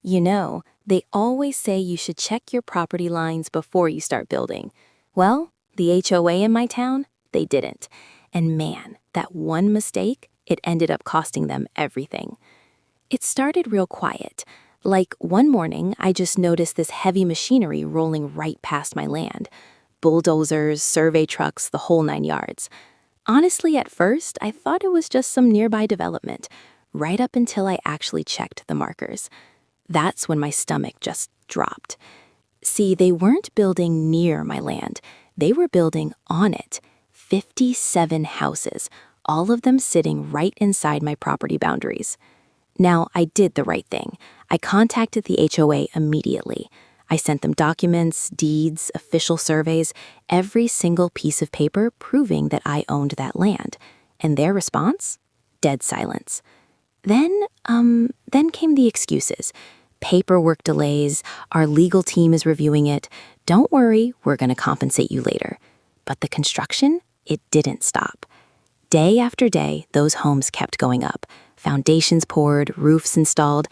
They always say you should check your property lines before you start building. Well, the HOA in my town, they didn't. And man, that one mistake, it ended up costing them everything. It started real quiet. Like one morning, I just noticed this heavy machinery rolling right past my land. Bulldozers, survey trucks, the whole 9 yards. Honestly, at first, I thought it was just some nearby development, right up until I actually checked the markers. That's when my stomach just dropped. See, they weren't building near my land. They were building on it. 57 houses, all of them sitting right inside my property boundaries. Now, I did the right thing. I contacted the HOA immediately. I sent them documents, deeds, official surveys, every single piece of paper proving that I owned that land. And their response? Dead silence. Then came the excuses. Paperwork delays, our legal team is reviewing it. Don't worry, we're going to compensate you later. But the construction, it didn't stop. Day after day, those homes kept going up. Foundations poured, roofs installed.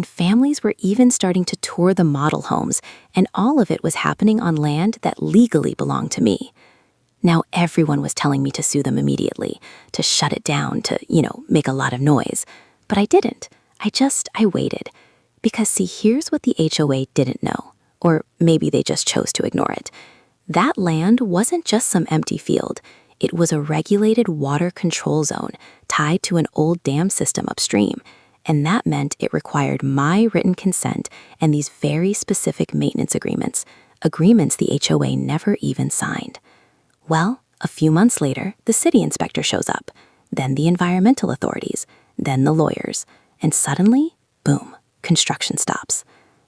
Families were even starting to tour the model homes, and all of it was happening on land that legally belonged to me. Now everyone was telling me to sue them immediately, to shut it down, to, make a lot of noise. But I didn't. I waited. Because see, here's what the HOA didn't know, or maybe they just chose to ignore it. That land wasn't just some empty field. It was a regulated water control zone tied to an old dam system upstream, and that meant it required my written consent and these very specific maintenance agreements the HOA never even signed. Well, a few months later, the city inspector shows up, then the environmental authorities, then the lawyers, and suddenly, boom, construction stops.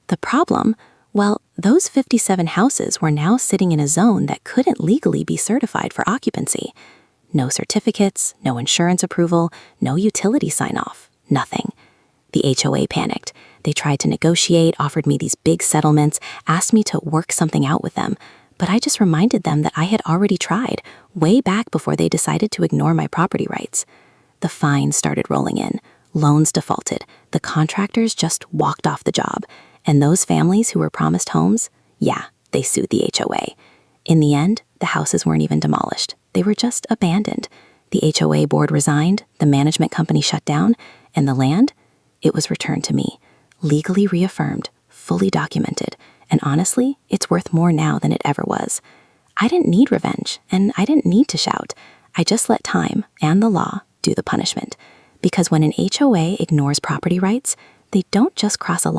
The problem? Well, those 57 houses were now sitting in a zone that couldn't legally be certified for occupancy. No certificates, no insurance approval, no utility sign-off, nothing. The HOA panicked. They tried to negotiate, offered me these big settlements, asked me to work something out with them, but I just reminded them that I had already tried, way back before they decided to ignore my property rights. The fines started rolling in. Loans defaulted. The contractors just walked off the job. And those families who were promised homes, they sued the HOA. In the end, the houses weren't even demolished. They were just abandoned. The HOA board resigned, the management company shut down, and the land, it was returned to me, legally reaffirmed, fully documented, and honestly, it's worth more now than it ever was. I didn't need revenge, and I didn't need to shout. I just let time and the law do the punishment. Because when an HOA ignores property rights, they don't just cross a line.